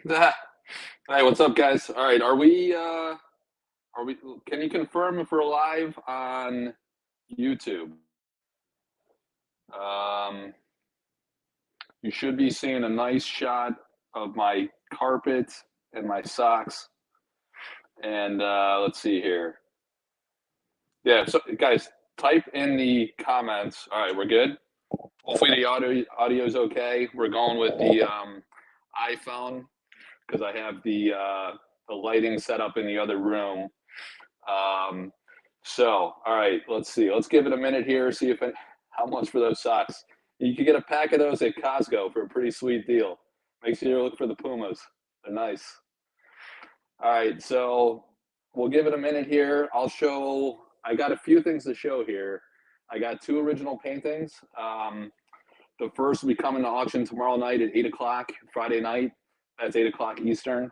Hey, what's up, guys? All right, are we can you confirm if we're live on YouTube? Um, you should be seeing a nice shot of my carpet and my socks. And let's see here. Yeah, so guys, type in the comments. All right, we're good. Hopefully the audio is okay. We're going with the iPhone because I have the lighting set up in the other room. Um, all right, let's see. Let's give it a minute here, see if how much for those socks. You could get a pack of those at Costco for a pretty sweet deal. Make sure you look for the Pumas. They're nice. All right, so we'll give it a minute here. I got a few things to show here. I got two original paintings. The first will be coming to auction tomorrow night at 8 o'clock, Friday night. That's 8 o'clock Eastern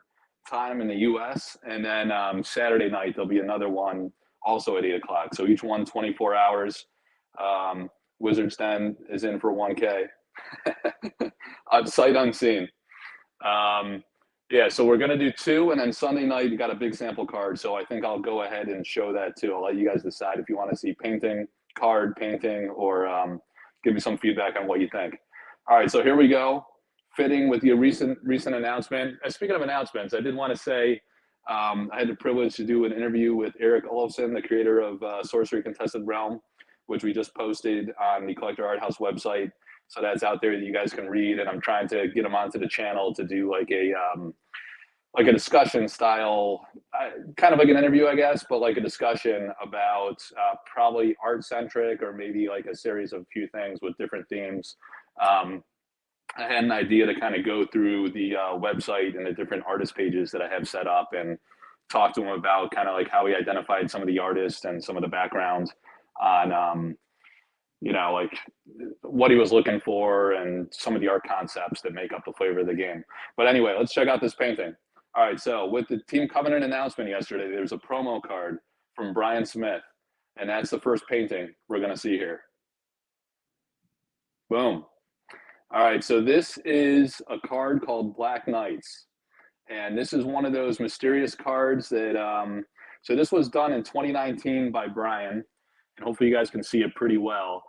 time in the US. And then Saturday night, there'll be another one also at 8 o'clock. So each one 24 hours. Wizard's Den is in for 1K. On sight unseen. Yeah, so we're going to do two. And then Sunday night, you got a big sample card. So I think I'll go ahead and show that too. I'll let you guys decide if you want to see card painting, or give me some feedback on what you think. All right, so here we go. Fitting with your recent announcement. Speaking of announcements, I did want to say I had the privilege to do an interview with Eric Olofsson, the creator of Sorcery Contested Realm, which we just posted on the Collector Art House website. So that's out there that you guys can read. And I'm trying to get him onto the channel to do like a discussion style, kind of like an interview, I guess, but like a discussion about probably art centric or maybe like a series of a few things with different themes. I had an idea to kind of go through the website and the different artist pages that I have set up and talk to him about kind of like how he identified some of the artists and some of the background on, like what he was looking for and some of the art concepts that make up the flavor of the game. But anyway, let's check out this painting. All right, so with the Team Covenant announcement yesterday, there's a promo card from Brian Smith, and that's the first painting we're going to see here. Boom. All right, so this is a card called Black Knights, and this is one of those mysterious cards that, so this was done in 2019 by Brian, and hopefully you guys can see it pretty well.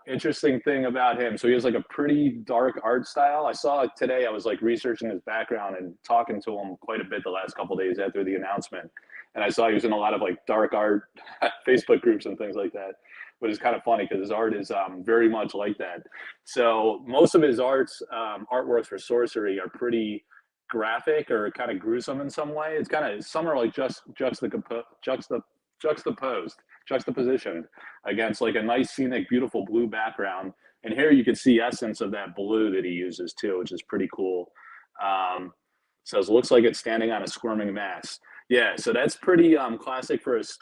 Interesting thing about him, so he has like a pretty dark art style. I saw it today. I was like researching his background and talking to him quite a bit the last couple of days after the announcement, and I saw he was in a lot of like dark art Facebook groups and things like that. But it's kind of funny because his art is very much like that. So most of his artworks for sorcery are pretty graphic or kind of gruesome in some way. It's kind of, some are like just juxtapositioned against like a nice scenic beautiful blue background, and here you can see essence of that blue that he uses too, which is pretty cool. So it looks like it's standing on a squirming mass. Yeah, so that's pretty classic for his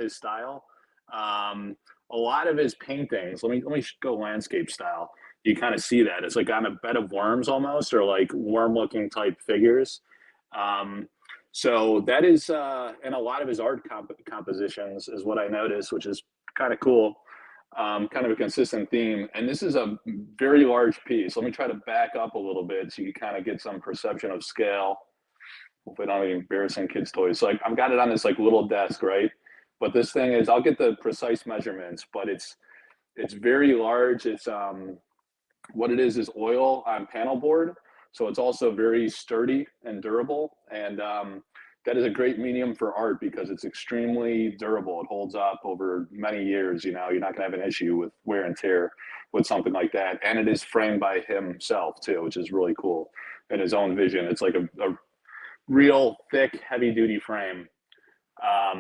style. A lot of his paintings, let me go landscape style. You kind of see that it's like on a bed of worms almost, or like worm looking type figures. So that is, and a lot of his art compositions is what I noticed, which is kind of cool. Kind of a consistent theme. And this is a very large piece. Let me try to back up a little bit so you kind of get some perception of scale. Hopefully not any embarrassing kids' toys. So I've got it on this like little desk, right? But this thing is, I'll get the precise measurements, but it's very large. It's what it is oil on panel board. So it's also very sturdy and durable. And that is a great medium for art because it's extremely durable. It holds up over many years. You're not going to have an issue with wear and tear with something like that. And it is framed by himself too, which is really cool. In his own vision, it's like a real thick, heavy duty frame.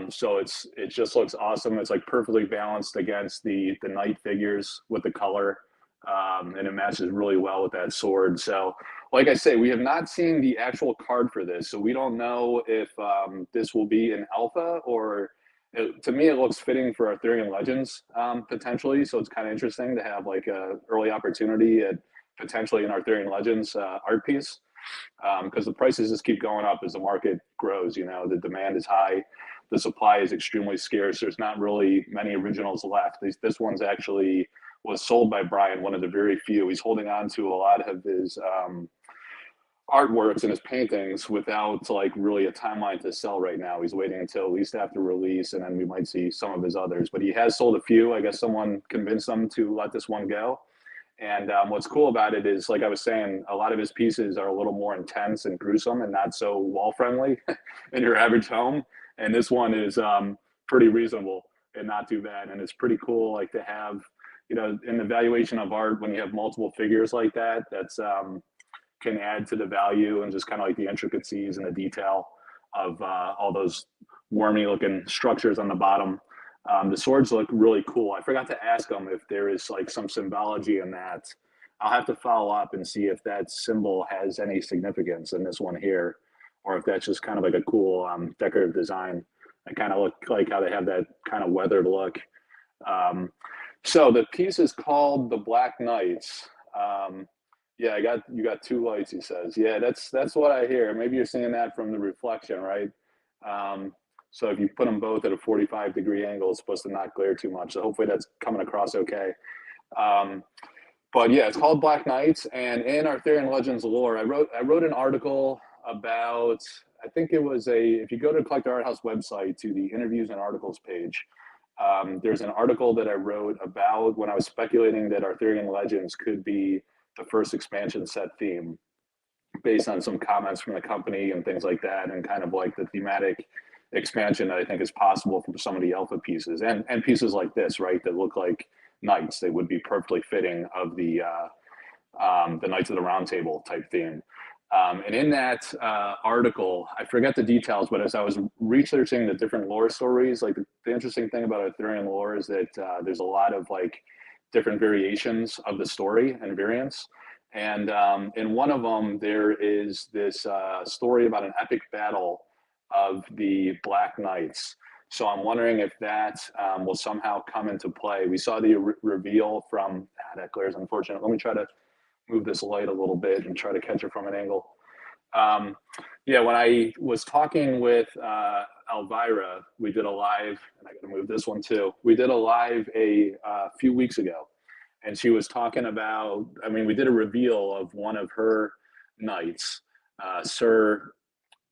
So it just looks awesome. It's like perfectly balanced against the knight figures with the color. And it matches really well with that sword. So like I say, we have not seen the actual card for this. So we don't know if this will be an alpha, or to me, it looks fitting for Arthurian Legends potentially. So it's kind of interesting to have like a early opportunity at potentially an Arthurian Legends art piece. Because the prices just keep going up as the market grows. The demand is high, the supply is extremely scarce. There's not really many originals left. This one's actually was sold by Brian, one of the very few. He's holding on to a lot of his artworks and his paintings without like really a timeline to sell right now. He's waiting until at least after release, and then we might see some of his others. But he has sold a few. I guess someone convinced him to let this one go. And what's cool about it is, like I was saying, a lot of his pieces are a little more intense and gruesome and not so wall friendly in your average home. And this one is pretty reasonable and not too bad. And it's pretty cool, like to have, in the valuation of art, when you have multiple figures like that, that's can add to the value and just kind of like the intricacies and the detail of all those wormy looking structures on the bottom. The swords look really cool. I forgot to ask them if there is like some symbology in that. I'll have to follow up and see if that symbol has any significance in this one here, or if that's just kind of like a cool decorative design. I kind of look like how they have that kind of weathered look. So the piece is called the Black Knights. Yeah, you got two lights, he says. Yeah, that's what I hear. Maybe you're seeing that from the reflection, right? So if you put them both at a 45-degree angle, it's supposed to not glare too much. So hopefully that's coming across okay. But yeah, it's called Black Knights, and in Arthurian Legends lore, I wrote an article about, I think it was if you go to Collector Art House website to the interviews and articles page, there's an article that I wrote about when I was speculating that Arthurian Legends could be the first expansion set theme, based on some comments from the company and things like that, and kind of like the thematic expansion that I think is possible from some of the alpha pieces and pieces like this, right, that look like knights. They would be perfectly fitting of the Knights of the Round Table type theme. And in that article, I forget the details, but as I was researching the different lore stories, like the interesting thing about Arthurian lore is that there's a lot of like different variations of the story and variants. And in one of them, there is this story about an epic battle of the Black Knights. So I'm wondering if that will somehow come into play. We saw the reveal from, that glare is unfortunate. Let me try to move this light a little bit and try to catch it from an angle. Yeah, when I was talking with Elvira, we did a live, and I gotta move this one too. We did a live a few weeks ago, and she was talking about, I mean, we did a reveal of one of her knights, Sir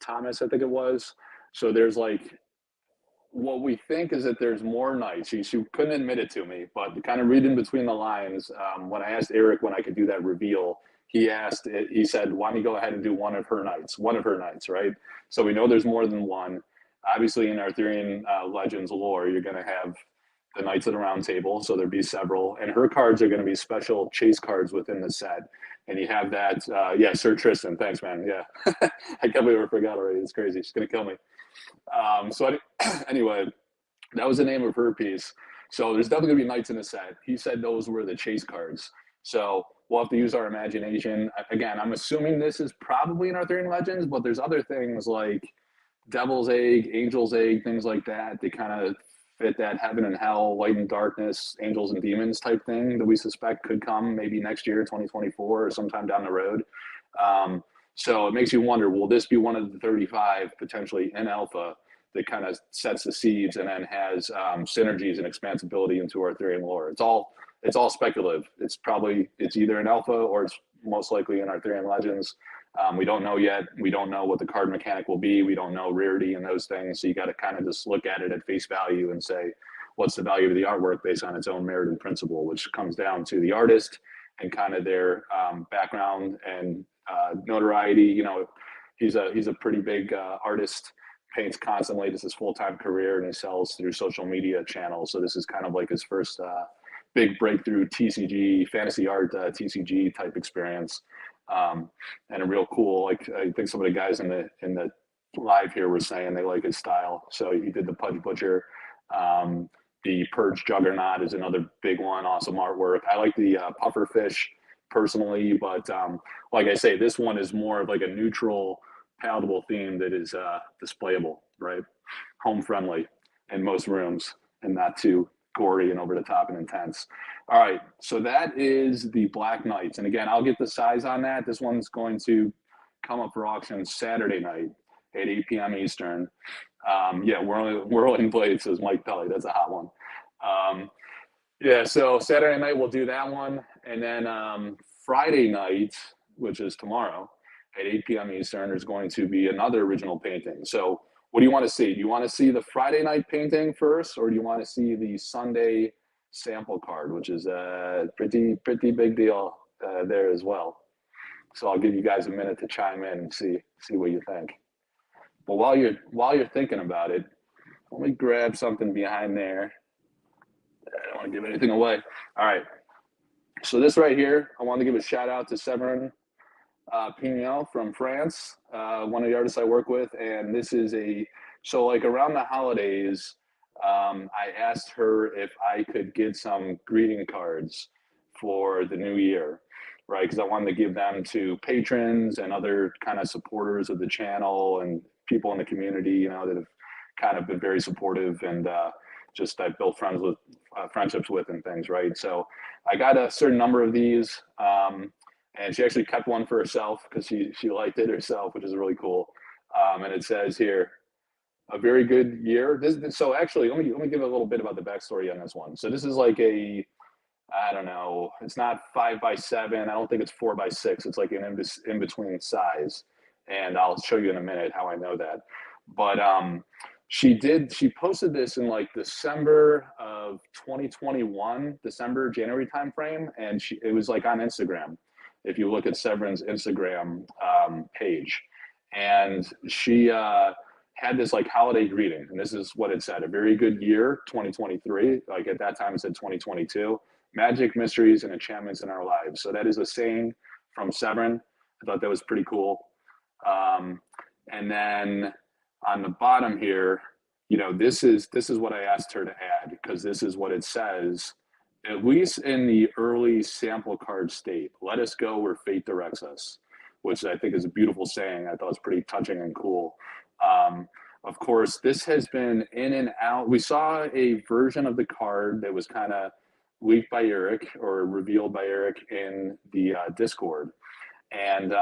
Thomas, I think it was. So there's like, what we think is that there's more knights. She couldn't admit it to me, but kind of reading between the lines, when I asked Eric when I could do that reveal, he said, why don't you go ahead and do one of her knights, right? So we know there's more than one. Obviously, in Arthurian Legends lore, you're going to have the Knights of the Round Table, so there'd be several, and her cards are going to be special chase cards within the set. And you have that, yeah, Sir Tristan, thanks, man, yeah. I can't believe I forgot already, it's crazy, she's going to kill me. So anyway, that was the name of her piece. So there's definitely going to be knights in the set. He said those were the chase cards. So we'll have to use our imagination. Again, I'm assuming this is probably in Arthurian Legends, but there's other things like Devil's Egg, Angel's Egg, things like that. They kind of fit that heaven and hell, light and darkness, angels and demons type thing that we suspect could come maybe next year, 2024, or sometime down the road. So it makes you wonder, will this be one of the 35 potentially in alpha that kind of sets the seeds and then has synergies and expansibility into Arthurian lore? It's all speculative. It's either in alpha or it's most likely in Arthurian Legends. We don't know yet. We don't know what the card mechanic will be. We don't know rarity and those things. So you got to kind of just look at it at face value and say, what's the value of the artwork based on its own merit and principle, which comes down to the artist and kind of their background and notoriety. You know, he's a pretty big artist, paints constantly. This is his full-time career, and he sells through social media channels. So this is kind of like his first big breakthrough TCG, fantasy art TCG type experience. And a real cool, like I think some of the guys in the live here were saying they like his style. So he did the Pudge Butcher. The Purge Juggernaut is another big one, awesome artwork. I like the Puffer Fish personally, but like I say, this one is more of like a neutral, palatable theme that is displayable, right? Home friendly in most rooms and not too gory and over the top and intense. All right, so that is the Black Knights. And again, I'll get the size on that. This one's going to come up for auction Saturday night at 8 p.m. Eastern. Yeah, Whirling Blades, says Mike Pelly. That's a hot one. Yeah, so Saturday night we'll do that one. And then Friday night, which is tomorrow, at 8 p.m. Eastern, there's going to be another original painting. So what do you want to see? Do you want to see the Friday night painting first, or do you want to see the Sunday sample card, which is a pretty big deal there as well? So I'll give you guys a minute to chime in and see what you think. But while you're thinking about it, let me grab something behind there. I don't want to give anything away. All right. So this right here, I want to give a shout out to Severin Pignol from France, one of the artists I work with. And this is so like around the holidays, I asked her if I could get some greeting cards for the new year, right? Because I wanted to give them to patrons and other kind of supporters of the channel and people in the community, that have kind of been very supportive and just I've built friendships with and things, right? So I got a certain number of these, and she actually kept one for herself because she liked it herself, which is really cool. And it says here, a very good year. So actually, let me give a little bit about the backstory on this one. So this is like I don't know, it's not 5x7. I don't think it's 4x6. It's like an in between size, and I'll show you in a minute how I know that. But she posted this in like December of 2021, January timeframe, and it was like on Instagram. If you look at Severin's Instagram page, and she had this like holiday greeting, and this is what it said: a very good year, 2023. Like at that time, it said 2022. Magic, mysteries, and enchantments in our lives. So that is a saying from Severin. I thought that was pretty cool. And then on the bottom here, this is what I asked her to add, because this is what it says. At least in the early sample card state, let us go where fate directs us, which I think is a beautiful saying. I thought it was pretty touching and cool. Of course, this has been in and out. We saw a version of the card that was kind of leaked by Eric or revealed by Eric in the Discord, and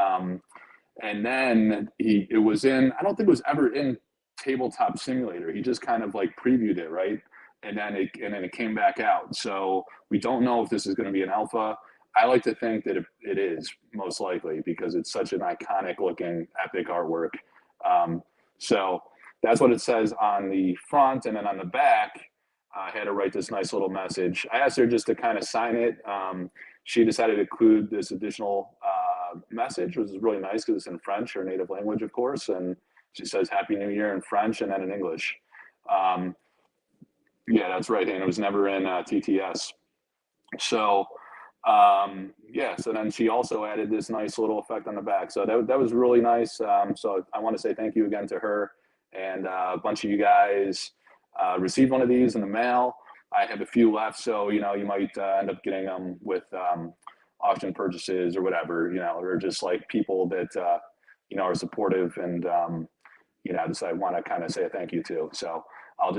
then it was in. I don't think it was ever in Tabletop Simulator. He just kind of like previewed it, right? And then it came back out. So we don't know if this is going to be an alpha. I like to think that it is, most likely, because it's such an iconic looking epic artwork. So that's what it says on the front, and then on the back, I had to write this nice little message. I asked her just to kind of sign it. She decided to include this additional message, which is really nice because it's in French, her native language, of course. And she says Happy New Year in French and then in English. Yeah, that's right. And it was never in TTS. So, so then she also added this nice little effect on the back. So that was really nice. So I want to say thank you again to her, and a bunch of you guys received one of these in the mail. I have a few left, so you might end up getting them with auction purchases or whatever, or just like people that are supportive and just I want to kind of say a thank you to. So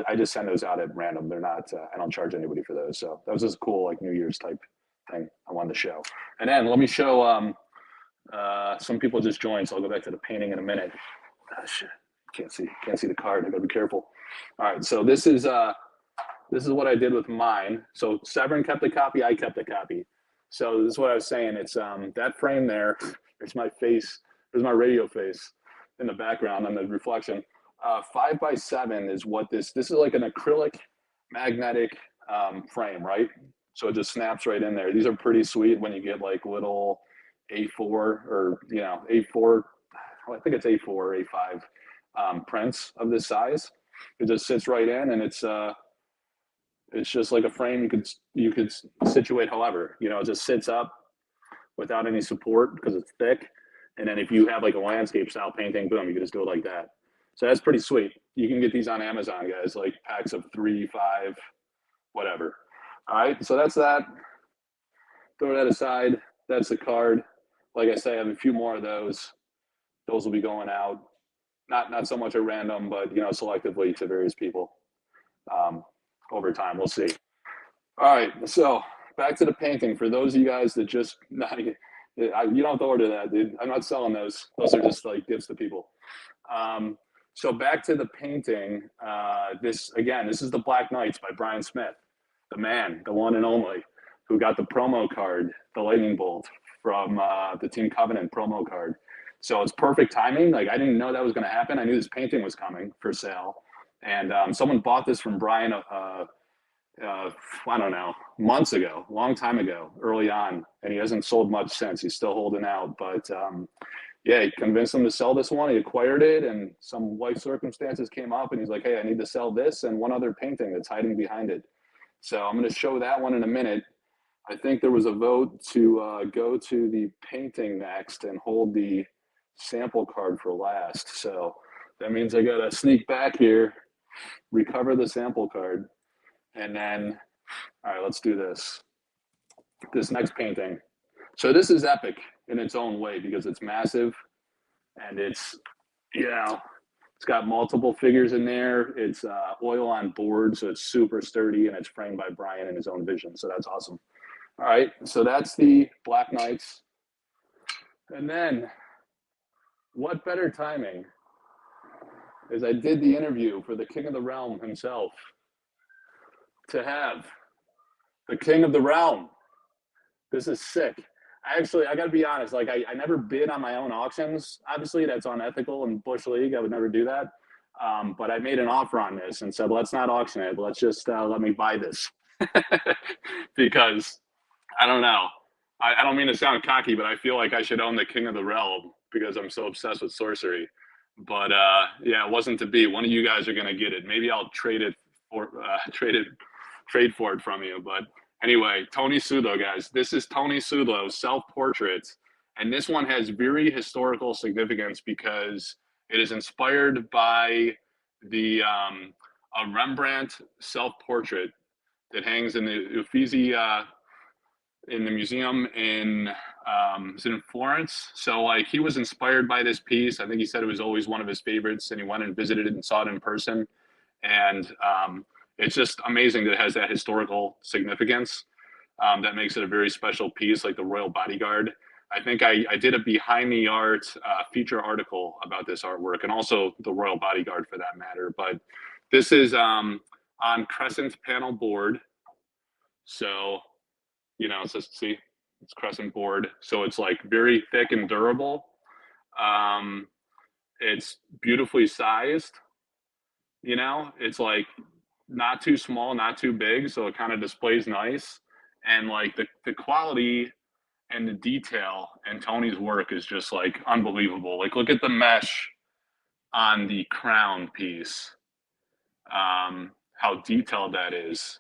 I just send those out at random. They're not I don't charge anybody for those. So that was just a cool like New Year's type thing I wanted to show. And then let me show some people just joined, so I'll go back to the painting in a minute. Shit. Can't see the card. I gotta be careful. All right, so this is what I did with mine. So Severin kept a copy, I kept a copy. So this is what I was saying. It's that frame there. There's my face. There's my radio face in the background on the reflection. 5x7 is what this is like an acrylic magnetic frame, right? So it just snaps right in there. These are pretty sweet when you get like little A4 or A4. I think it's A4 or A5. Prints of this size. It just sits right in, and it's just like a frame you could situate however. It just sits up without any support because it's thick. And then if you have like a landscape style painting, boom, you can just go like that. So that's pretty sweet. You can get these on Amazon, guys, like packs of 3, 5, whatever. All right, so that's that. Throw that aside. That's the card. Like I say, I have a few more of those. Those will be going out. Not so much at random, but selectively to various people over time. We'll see. All right, so back to the painting. For those of you guys that just you don't have to order that, dude. I'm not selling those. Those are just like gifts to people. So back to the painting. This is the Black Knights by Brian Smith, the man, the one and only, who got the promo card, the lightning bolt from the Team Covenant promo card. So it's perfect timing. Like I didn't know that was going to happen. I knew this painting was coming for sale, and someone bought this from Brian. I don't know, months ago, long time ago, early on, and he hasn't sold much since. He's still holding out, but yeah, he convinced him to sell this one. He acquired it, and some life circumstances came up, and he's like, "Hey, I need to sell this and one other painting that's hiding behind it." So I'm going to show that one in a minute. I think there was a vote to go to the painting next and hold the sample card for last. So that means I got to sneak back here, recover the sample card, and then, all right, let's do this. This next painting. So this is epic in its own way because it's massive and it's, you know, it's got multiple figures in there. It's oil on board, so it's super sturdy, and it's framed by Brian in his own vision. So that's awesome. All right, so that's the Black Knights. And then, what better timing is I did the interview for the King of the Realm himself to have the King of the Realm. This is sick. I got to be honest, like I never bid on my own auctions. Obviously, that's unethical in Bush League. I would never do that. But I made an offer on this and said, let's not auction it. Let's just let me buy this. Because I don't know. I don't mean to sound cocky, but I feel like I should own the King of the Realm because I'm so obsessed with sorcery. But yeah, it wasn't to be. One of you guys are going to get it. Maybe I'll trade for it from you. But anyway, Tony Sudo, guys. This is Tony Sudo's self-portrait. And this one has very historical significance because it is inspired by a Rembrandt self-portrait that hangs in the Uffizi in the museum in Florence. So like he was inspired by this piece. I think he said it was always one of his favorites, and he went and visited it and saw it in person. And it's just amazing that it has that historical significance. That makes it a very special piece, like the Royal Bodyguard. I think I did a behind the art feature article about this artwork, and also the Royal Bodyguard for that matter. But this is on crescent panel board. So, you know, it's just, see, it's crescent board. So it's like very thick and durable. It's beautifully sized. You know, it's like not too small, not too big. So it kind of displays nice. And like the quality and the detail in Tony's work is just like unbelievable. Like look at the mesh on the crown piece, how detailed that is,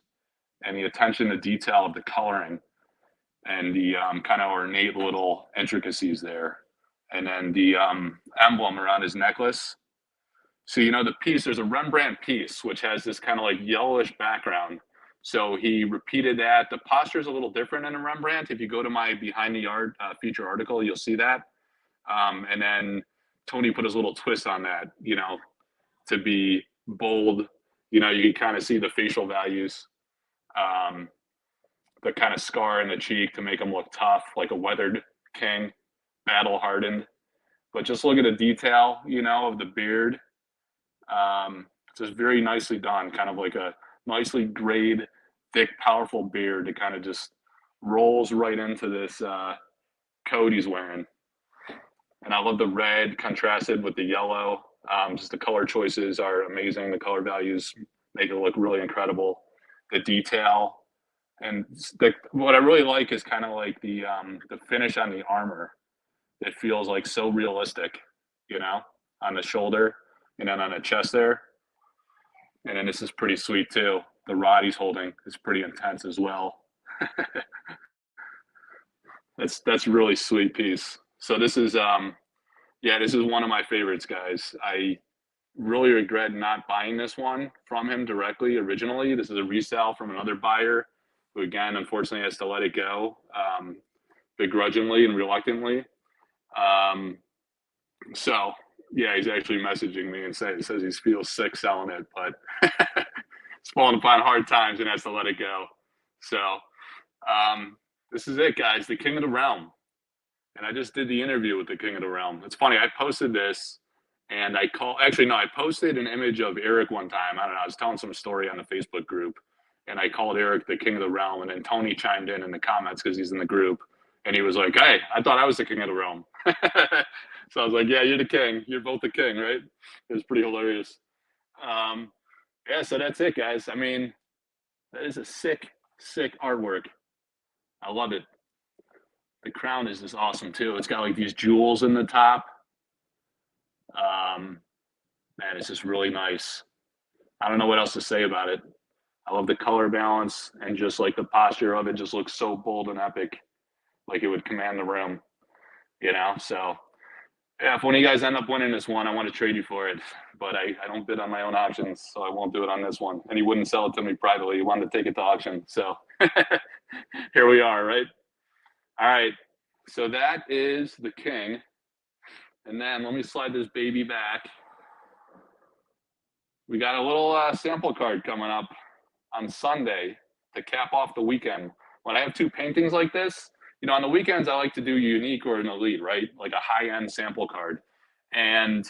and the attention to detail of the coloring and the kind of ornate little intricacies there. And then the emblem around his necklace. So, you know, the piece, there's a Rembrandt piece, which has this kind of like yellowish background. So he repeated that. The posture is a little different in a Rembrandt. If you go to my Behind the Art feature article, you'll see that. And then Tony put his little twist on that, you know, to be bold. You know, you can kind of see the facial values, the kind of scar in the cheek to make him look tough, like a weathered king, battle hardened. But just look at the detail, you know, of the beard. Just very nicely done, kind of like a nicely grayed, thick, powerful beard that kind of just rolls right into this coat he's wearing. And I love the red contrasted with the yellow. Just the color choices are amazing. The color values make it look really incredible. The detail and what I really like is kind of like the finish on the armor. It feels like so realistic, you know, on the shoulder and then on the chest there. And then this is pretty sweet too. The rod he's holding is pretty intense as well. That's a really sweet piece. So this is yeah, this is one of my favorites, guys. I really regret not buying this one from him directly originally. This is a resale from another buyer who again unfortunately has to let it go begrudgingly and reluctantly. So yeah, he's actually messaging me and says he feels sick selling it, but it's falling upon hard times and has to let it go. So this is it, guys. The King of the Realm. And I just did the interview with the King of the Realm. It's funny, I posted this and I posted an image of Eric one time. I don't know, I was telling some story on the Facebook group and I called Eric the King of the Realm, and then Tony chimed in the comments because he's in the group. And he was like, hey, I thought I was the King of the Realm. So I was like, yeah, you're the king. You're both the king, right? It was pretty hilarious. Um, yeah, so that's it, guys. I mean, that is a sick, sick artwork. I love it. The crown is just awesome too. It's got like these jewels in the top. Um, Man, it's just really nice. I don't know what else to say about it. I love the color balance and just like the posture of it just looks so bold and epic, like it would command the room, you know? So yeah, if one of you guys end up winning this one, I want to trade you for it. But I don't bid on my own auctions, so I won't do it on this one. And he wouldn't sell it to me privately. He wanted to take it to auction. So here we are, right? All right. So that is the king. And then let me slide this baby back. We got a little sample card coming up on Sunday to cap off the weekend. When I have two paintings like this, you know, on the weekends I like to do unique or an elite, right? Like a high-end sample card. And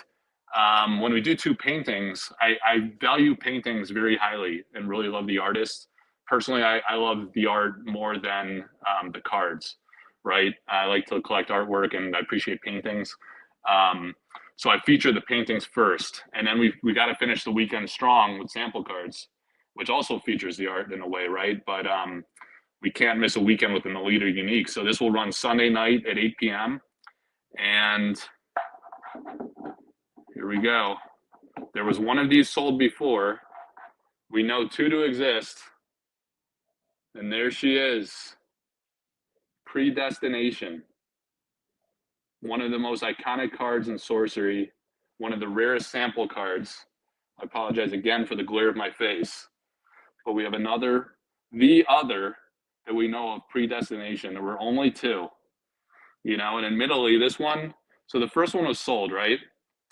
when we do two paintings, I value paintings very highly and really love the artist. Personally, I love the art more than the cards, right? I like to collect artwork and I appreciate paintings. So I feature the paintings first, and then we got to finish the weekend strong with sample cards, which also features the art in a way, right? But we can't miss a weekend with an elite or unique. So this will run Sunday night at 8 p.m. And here we go. There was one of these sold before. We know two to exist. And there she is. Predestination. One of the most iconic cards in sorcery. One of the rarest sample cards. I apologize again for the glare of my face. But we have the other that we know of, Predestination. There were only two, you know, and admittedly, this one, so the first one was sold, right?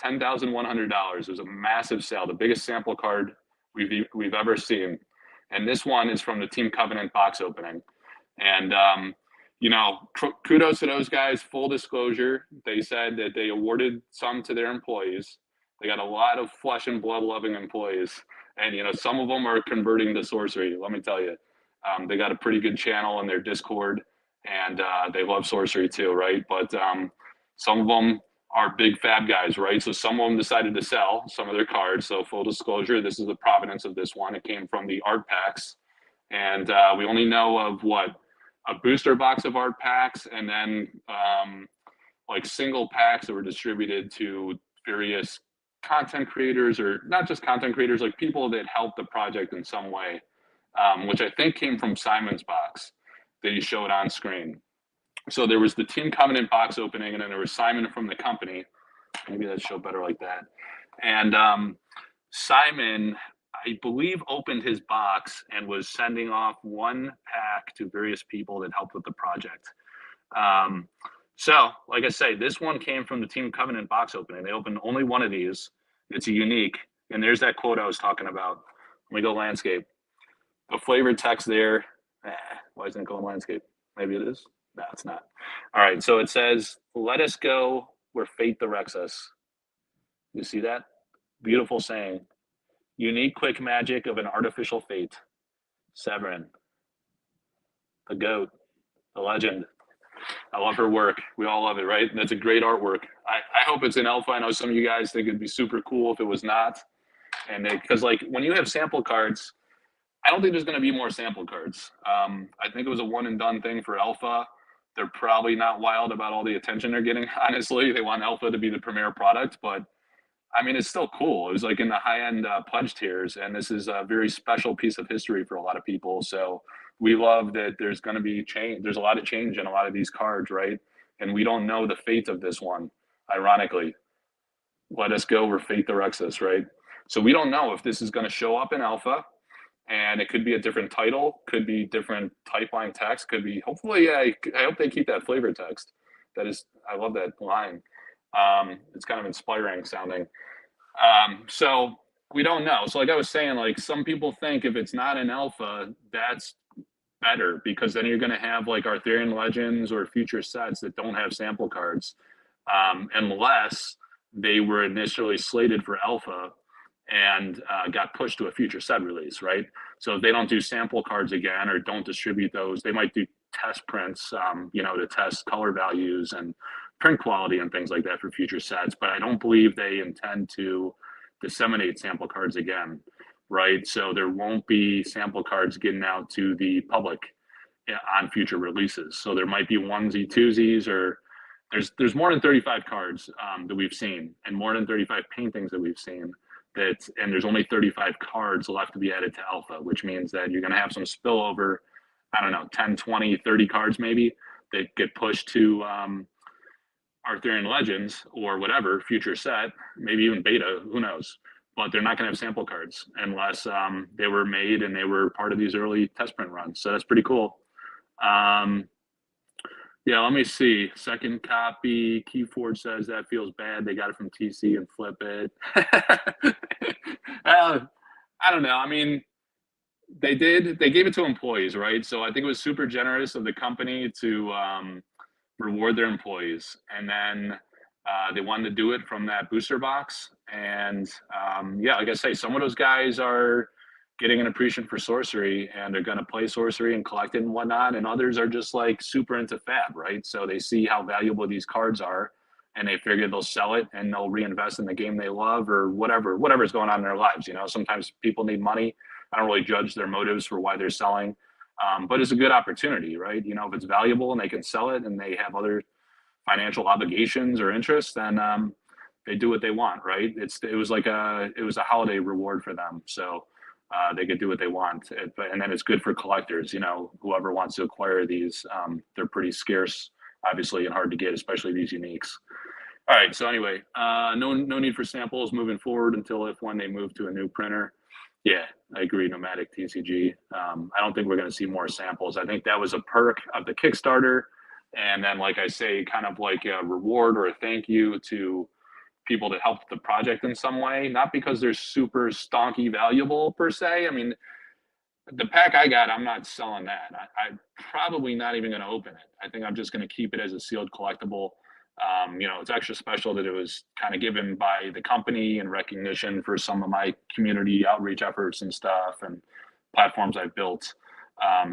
$10,100. It was a massive sale, the biggest sample card we've ever seen. And this one is from the Team Covenant box opening. And, you know, kudos to those guys. Full disclosure, they said that they awarded some to their employees. They got a lot of flesh and blood loving employees. And, you know, some of them are converting to sorcery, let me tell you. They got a pretty good channel in their Discord, and they love sorcery too, right? But some of them are big fab guys, right? So some of them decided to sell some of their cards. So full disclosure, this is the provenance of this one. It came from the art packs. And we only know of a booster box of art packs, and then like single packs that were distributed to various content creators, or not just content creators, like people that helped the project in some way, which I think came from Simon's box that he showed on screen. So there was the Team Covenant box opening, and then there was Simon from the company. Maybe that show better like that. And Simon, I believe, opened his box and was sending off one pack to various people that helped with the project. So, like I say, this one came from the Team Covenant box opening. They opened only one of these. It's a unique. And there's that quote I was talking about. Let me go landscape. The flavored text there. Why isn't it going landscape? Maybe it is. No, it's not. All right. So it says, "Let us go where fate directs us." You see that? Beautiful saying. Unique, quick magic of an artificial fate. Severin, the GOAT, the legend. I love her work. We all love it, right? And that's a great artwork. I hope it's in alpha. I know some of you guys think it'd be super cool if it was not. And because like when you have sample cards, I don't think there's going to be more sample cards. I think it was a one and done thing for alpha. They're probably not wild about all the attention they're getting. Honestly, they want alpha to be the premier product, but I mean, it's still cool. It was like in the high end pledge tiers, and this is a very special piece of history for a lot of people. So we love that there's going to be change. There's a lot of change in a lot of these cards, right? And we don't know the fate of this one, ironically. Let us go where fate directs us, right? So we don't know if this is going to show up in alpha, and it could be a different title, could be different type line text, could be, hopefully, I hope they keep that flavor text. That is, I love that line. It's kind of inspiring sounding. So we don't know. So like I was saying, like some people think if it's not an alpha, that's better, because then you're going to have like Arthurian Legends or future sets that don't have sample cards, unless they were initially slated for alpha and got pushed to a future set release, right? So if they don't do sample cards again or don't distribute those, they might do test prints, you know, to test color values and print quality and things like that for future sets, but I don't believe they intend to disseminate sample cards again, right? So there won't be sample cards getting out to the public on future releases. So there might be onesie twosies, or there's more than 35 cards that we've seen, and more than 35 paintings that we've seen. And there's only 35 cards left to be added to alpha, which means that you're going to have some spillover. I don't know, 10, 20, 30 cards maybe that get pushed to Arthurian Legends or whatever future set, maybe even beta, who knows? But they're not going to have sample cards unless they were made and they were part of these early test print runs. So that's pretty cool. Yeah, let me see. Second copy, Keyforge says that feels bad. They got it from TC and flip it. I don't know. I mean, they gave it to employees, right? So I think it was super generous of the company to reward their employees. And then they wanted to do it from that booster box. And yeah, like I say, some of those guys are getting an appreciation for sorcery and they're going to play sorcery and collect it and whatnot. And others are just like super into fab, right? So they see how valuable these cards are and they figure they'll sell it and they'll reinvest in the game they love or whatever's going on in their lives. You know, sometimes people need money. I don't really judge their motives for why they're selling, but it's a good opportunity, right? You know, if it's valuable and they can sell it and they have other financial obligations or interests, then they do what they want, right? It was a holiday reward for them, so they could do what they want, and then it's good for collectors. You know, whoever wants to acquire these, they're pretty scarce, obviously, and hard to get, especially these uniques. All right, so anyway, no need for samples moving forward until when they move to a new printer. Yeah, I agree, Nomadic TCG. I don't think we're going to see more samples. I think that was a perk of the Kickstarter. And then, like I say, kind of like a reward or a thank you to people that helped the project in some way, not because they're super stonky valuable per se. I mean, the pack I got, I'm not selling that. I'm probably not even going to open it. I think I'm just going to keep it as a sealed collectible. You know, it's extra special that it was kind of given by the company in recognition for some of my community outreach efforts and stuff and platforms I've built.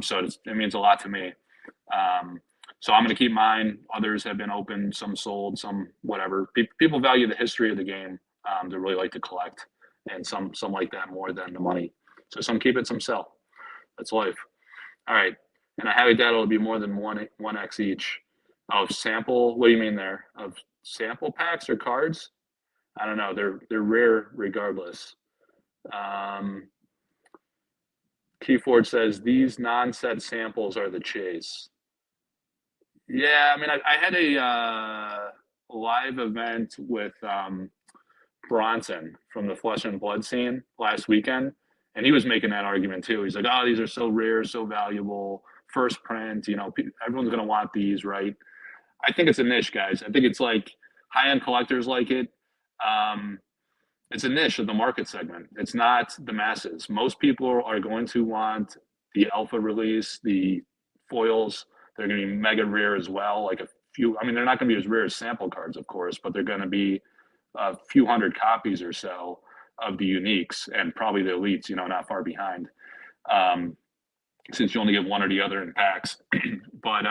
So it means a lot to me. So I'm going to keep mine. Others have been opened, some sold, some whatever. People value the history of the game. They really like to collect, and some like that more than the money. So some keep it, some sell. That's life. All right. And I highly doubt it'll be more than 1x each. Of sample, what do you mean there? Of sample packs or cards? I don't know. They're rare regardless. Keyforge says these non-set samples are the chase. Yeah, I mean, I had a live event with Bronson from the Flesh and Blood scene last weekend, and he was making that argument too. He's like, "Oh, these are so rare, so valuable, first print. You know, everyone's gonna want these, right?" I think it's a niche, guys. I think it's like high-end collectors like it. It's a niche of the market segment. It's not the masses. Most people are going to want the alpha release, the foils. They're going to be mega rare as well. Like a few. I mean, they're not going to be as rare as sample cards, of course, but they're going to be a few hundred copies or so of the uniques and probably the elites. You know, not far behind. Since you only get one or the other in packs, but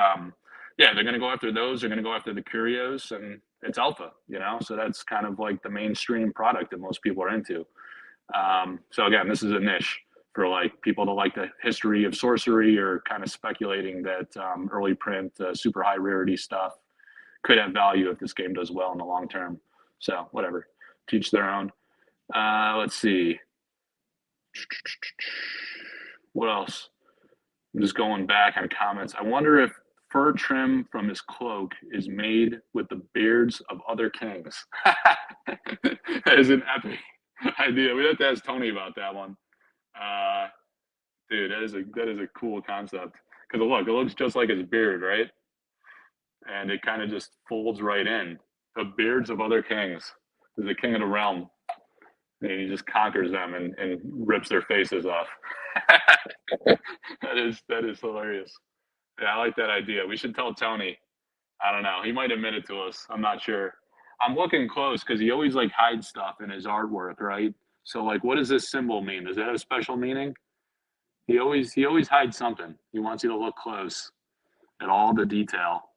yeah, they're going to go after those. They're going to go after the curios, and it's alpha, you know? So that's kind of like the mainstream product that most people are into. So again, this is a niche for like people that like the history of sorcery or kind of speculating that early print, super high rarity stuff could have value if this game does well in the long term. So whatever, teach their own. Let's see. What else? I'm just going back on comments. I wonder if fur trim from his cloak is made with the beards of other kings. That is an epic idea. We have to ask Tony about that one. Dude, that is a cool concept. Because look, it looks just like his beard, right? And it kind of just folds right in. The beards of other kings. There's a king of the realm. And he just conquers them and rips their faces off. That is hilarious. Yeah, I like that idea. We should tell Tony. I don't know. He might admit it to us. I'm not sure. I'm looking close because he always like hides stuff in his artwork, right? So like, what does this symbol mean? Does that have a special meaning? He always hides something. He wants you to look close at all the detail.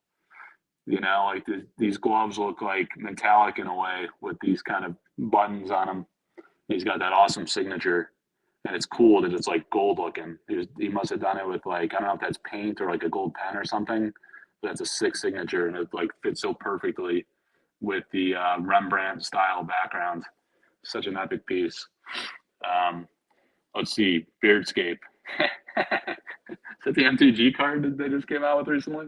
You know, like these gloves look like metallic in a way with these kind of buttons on them. He's got that awesome signature, and it's cool that it's like gold looking. He must have done it with like, I don't know if that's paint or like a gold pen or something, but that's a sick signature, and it like fits so perfectly with the Rembrandt style background. Such an epic piece. Let's see, Beardscape. Is that the MTG card that they just came out with recently?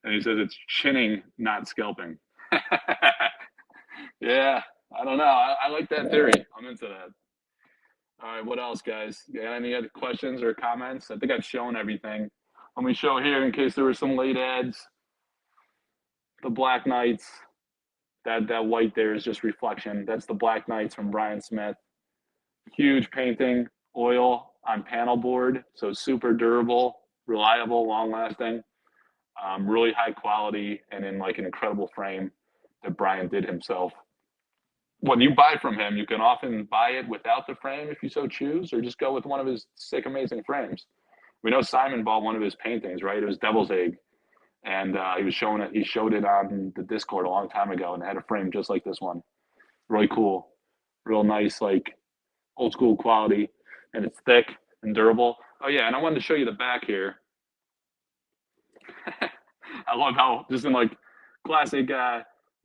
And he says it's chinning, not scalping. Yeah, I don't know. I like that theory. I'm into that. All right, what else, guys? Yeah, any other questions or comments? I think I've shown everything. Let me show here in case there were some late ads. The Black Knights. That white there is just reflection. That's the Black Knights from Brian Smith. Huge painting, oil on panel board, so super durable, reliable, long lasting, really high quality, and in like an incredible frame that Brian did himself. When you buy from him, you can often buy it without the frame if you so choose, or just go with one of his sick, amazing frames. We know Simon bought one of his paintings, right? It was Devil's Egg, and he was showing it. He showed it on the Discord a long time ago, and it had a frame just like this one. Really cool, real nice, like old school quality, and it's thick and durable. Oh yeah, and I wanted to show you the back here. I love how just in like classic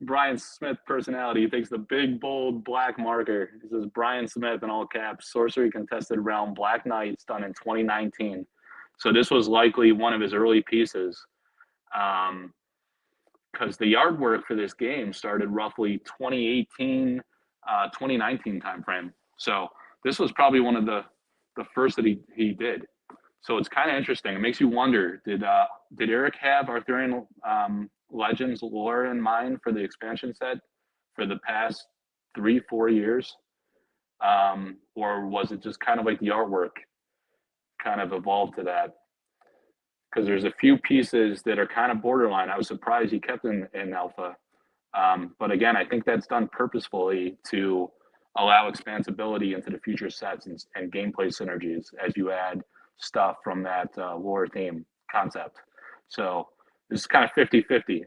Brian Smith personality, he takes the big bold black marker. It says Brian Smith in all caps, Sorcery Contested Realm Black Knights, done in 2019. So this was likely one of his early pieces, because the artwork for this game started roughly 2018, 2019 timeframe. So this was probably one of the first that he did. So it's kind of interesting. It makes you wonder, did Eric have Arthurian Legends lore in mind for the expansion set for the past 3-4 years? Or was it just kind of like the artwork kind of evolved to that? Because there's a few pieces that are kind of borderline. I was surprised he kept in alpha. But again, I think that's done purposefully to allow expansibility into the future sets and gameplay synergies as you add stuff from that lore theme concept. So this is kind of 50-50,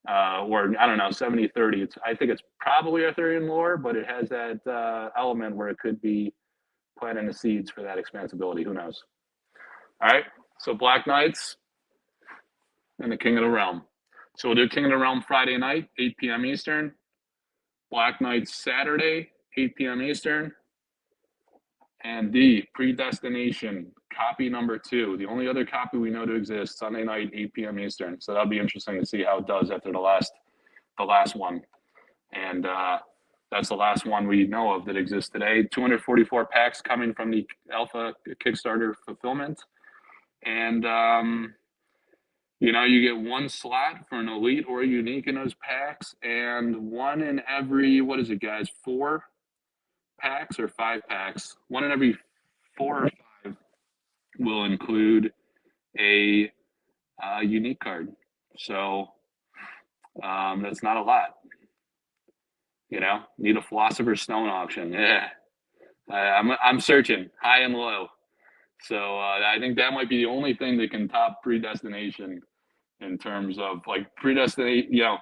or I don't know, 70-30. I think it's probably Arthurian lore, but it has that element where it could be planting the seeds for that expansibility. Who knows? All right, so Black Knights and the King of the Realm. So we'll do King of the Realm Friday night, 8 p.m. Eastern. Black Knights Saturday, 8 p.m. Eastern. And the Predestination, copy number 2, the only other copy we know to exist, Sunday night, 8 p.m. Eastern. So that'll be interesting to see how it does after the last one. And that's the last one we know of that exists today. 244 packs coming from the Alpha Kickstarter fulfillment. And, you know, you get one slot for an elite or a unique in those packs, and one in every, what is it, guys, 4 packs or 5 packs? One in every 4 or 5 will include a unique card. So that's not a lot. You know, need a Philosopher's Stone auction. Yeah, I'm searching high and low. So I think that might be the only thing that can top Predestination in terms of like Predestinate. You know,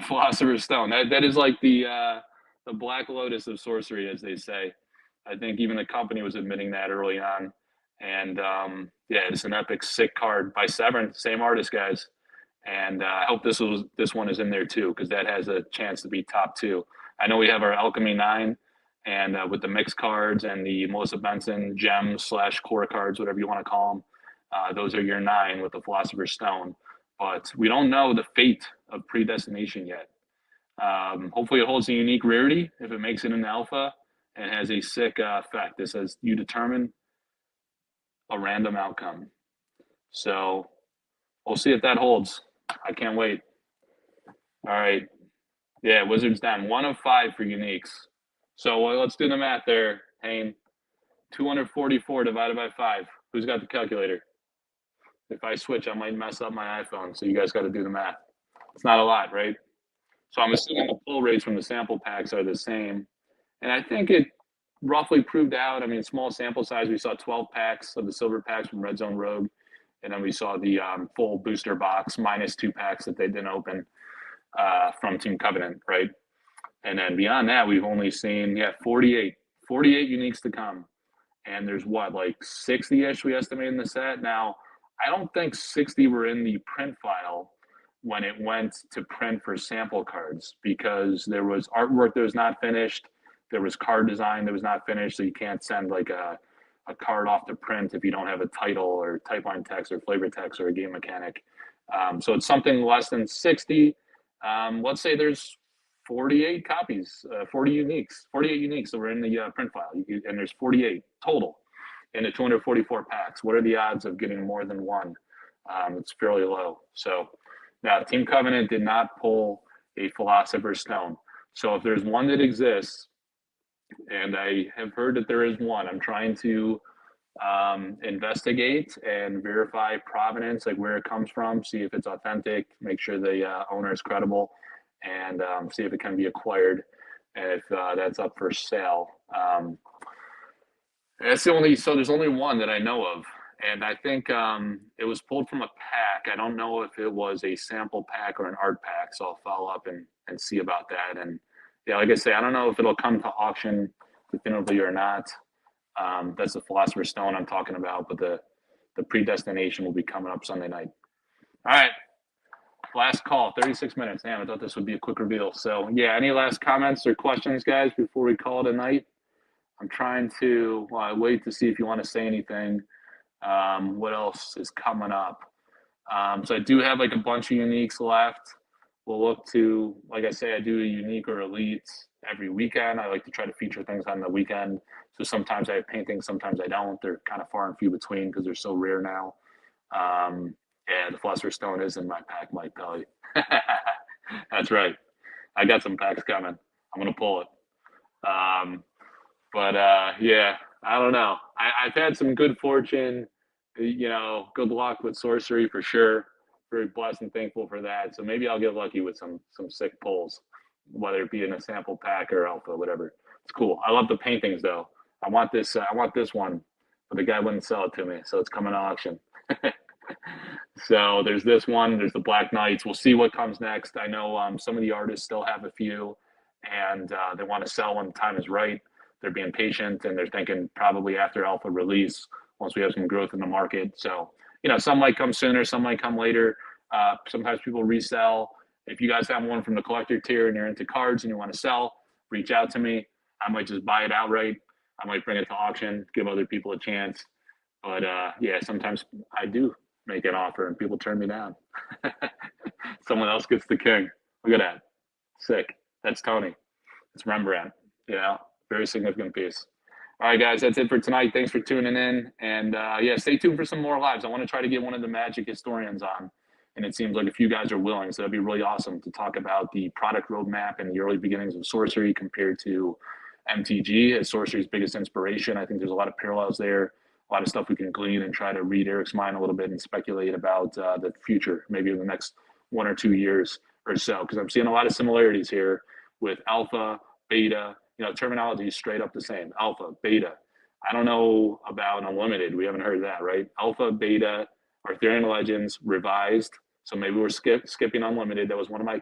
Philosopher's Stone. That is like the Black Lotus of sorcery, as they say. I think even the company was admitting that early on. And yeah, it's an epic, sick card by Severn, same artist, guys. And I hope this one is in there too, because that has a chance to be top 2. I know we have our Alchemy 9, and with the mix cards and the Melissa Benson gems / core cards, whatever you want to call them, those are your 9 with the Philosopher's Stone. But we don't know the fate of Predestination yet. Hopefully it holds a unique rarity if it makes it in alpha and has a sick effect. It says you determine a random outcome. So we'll see if that holds. I can't wait. All right. Yeah, Wizards Den. 1 of 5 for uniques. So let's do the math there, Hayne. 244 divided by 5. Who's got the calculator? If I switch, I might mess up my iPhone, so you guys got to do the math. It's not a lot, right? So I'm assuming the pull rates from the sample packs are the same. And I think it roughly proved out. I mean, small sample size. We saw 12 packs of the silver packs from Red Zone Rogue. And then we saw the full booster box minus 2 packs that they didn't open from Team Covenant, right? And then beyond that, we've only seen 48 uniques to come. And there's what, like 60-ish we estimate in the set. Now, I don't think 60 were in the print file when it went to print for sample cards, because there was artwork that was not finished. There was card design that was not finished. So you can't send like a card off to print if you don't have a title or type line text or flavor text or a game mechanic. So it's something less than 60. Let's say there's 48 copies, 48 uniques that were in the print file, and there's 48 total in the 244 packs. What are the odds of getting more than one? It's fairly low. So now Team Covenant did not pull a Philosopher's Stone. So if there's one that exists, and I have heard that there is one, I'm trying to investigate and verify provenance, like where it comes from, see if it's authentic, make sure the owner is credible, and see if it can be acquired, and if that's up for sale. That's the only, so there's only one that I know of, and I think it was pulled from a pack. I don't know if it was a sample pack or an art pack, so I'll follow up and see about that. And yeah, like I say, I don't know if it'll come to auction definitively or not. That's the Philosopher's Stone I'm talking about, but the Predestination will be coming up Sunday night. All right, last call, 36 minutes. Damn, I thought this would be a quick reveal. So yeah, any last comments or questions, guys, before we call it a night? I'm trying to wait to see if you want to say anything. What else is coming up? So I do have like a bunch of uniques left. We'll look to, like I say, I do a unique or elite every weekend. I like to try to feature things on the weekend. So sometimes I have paintings, sometimes I don't. They're kind of far and few between because they're so rare now. Yeah, the Philosopher's Stone is in my pack, Mike Pelly. That's right. I got some packs coming. I'm going to pull it. But yeah, I don't know. I've had some good fortune, good luck with sorcery for sure. Very blessed and thankful for that. So maybe I'll get lucky with some sick pulls, whether it be in a sample pack or alpha, whatever. It's cool. I love the paintings though. I want this one, but the guy wouldn't sell it to me, so it's coming to auction. So there's this one. There's the Black Knights. We'll see what comes next. I know some of the artists still have a few, and they want to sell when the time is right. They're being patient, and they're thinking probably after alpha release, once we have some growth in the market. So, some might come sooner, some might come later. Sometimes people resell. If you guys have one from the collector tier and you're into cards and you want to sell, reach out to me. I might just buy it outright. I might bring it to auction, give other people a chance. But yeah, sometimes I do make an offer and people turn me down. Someone else gets the king. Look at that. Sick. That's Tony. It's Rembrandt. Very significant piece. All right, guys, that's it for tonight. Thanks for tuning in. And yeah, stay tuned for some more lives. I want to try to get one of the Magic historians on. And it seems like a few guys are willing. So that'd be really awesome to talk about the product roadmap and the early beginnings of sorcery compared to MTG as sorcery's biggest inspiration. I think there's a lot of parallels there, a lot of stuff we can glean and try to read Eric's mind a little bit and speculate about the future, maybe in the next 1 or 2 years or so. Because I'm seeing a lot of similarities here with alpha, beta. Terminology is straight up the same. Alpha, beta. I don't know about Unlimited. We haven't heard that, right? Alpha, beta, Arthurian Legends, revised. So maybe we're skipping Unlimited. That was one of my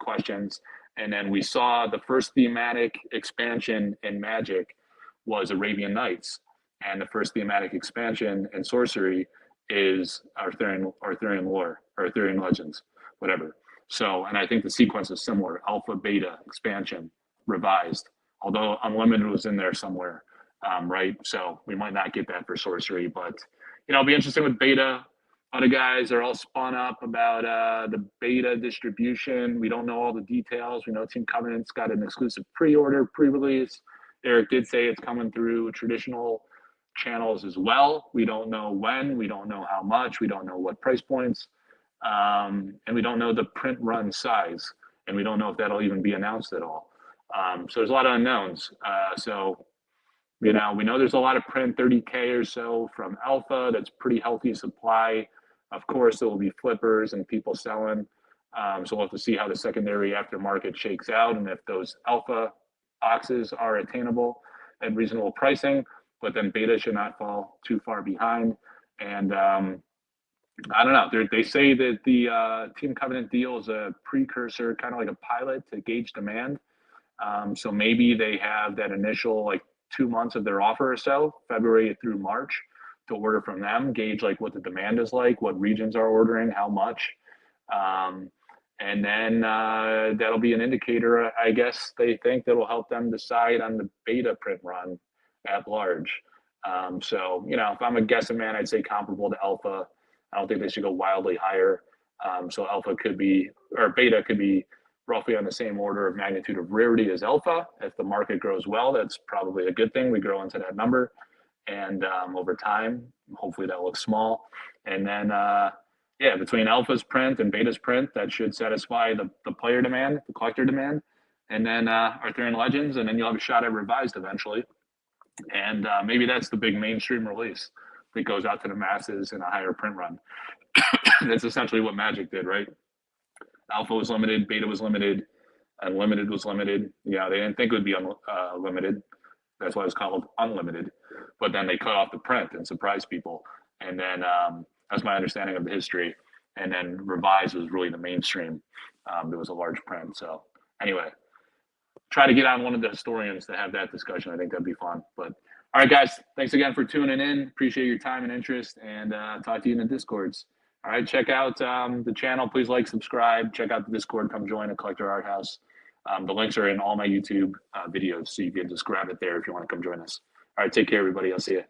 questions. And then we saw the first thematic expansion in Magic was Arabian Nights. And the first thematic expansion in Sorcery is Arthurian lore, or Arthurian Legends, whatever. So, and I think the sequence is similar. Alpha, beta, expansion, revised. Although Unlimited was in there somewhere, right? So we might not get that for Sorcery, but it'll be interesting with beta. Other guys are all spun up about the beta distribution. We don't know all the details. We know Team Covenant's got an exclusive pre-order, pre-release. Eric did say it's coming through traditional channels as well. We don't know when. We don't know how much. We don't know what price points. And we don't know the print run size. And we don't know if that'll even be announced at all. So there's a lot of unknowns. So, we know there's a lot of print, 30K or so from Alpha. That's pretty healthy supply. Of course, there will be flippers and people selling. So we'll have to see how the secondary aftermarket shakes out and if those Alpha boxes are attainable at reasonable pricing. But then beta should not fall too far behind. And I don't know. They say that the Team Covenant deal is a precursor, kind of like a pilot to gauge demand. So maybe they have that initial like 2 months of their offer or so, February through March, to order from them, gauge like what the demand is like, what regions are ordering, how much. Um, and then that'll be an indicator, I guess, they think that'll help them decide on the beta print run at large. So, if I'm a guessing man, I'd say comparable to alpha. I don't think they should go wildly higher. So alpha could be, or beta could be roughly on the same order of magnitude of rarity as alpha. If the market grows well, that's probably a good thing. We grow into that number. And over time, hopefully that looks small. And then, yeah, between alpha's print and beta's print, that should satisfy the player demand, the collector demand. And then Arthurian Legends, and then you'll have a shot at Revised eventually. And maybe that's the big mainstream release that goes out to the masses in a higher print run. That's essentially what Magic did, right? Alpha was limited, beta was limited, unlimited was limited. Yeah, they didn't think it would be limited. That's why it's called unlimited. But then they cut off the print and surprised people. And then that's my understanding of the history. And then Revised was really the mainstream. There was a large print. So anyway, try to get on one of the historians to have that discussion. I think that'd be fun. But all right, guys, thanks again for tuning in. Appreciate your time and interest, and talk to you in the Discords. All right, check out the channel. Please like, subscribe. Check out the Discord. Come join the Collector Art House. The links are in all my YouTube videos, so you can just grab it there if you want to come join us. All right, take care, everybody. I'll see you.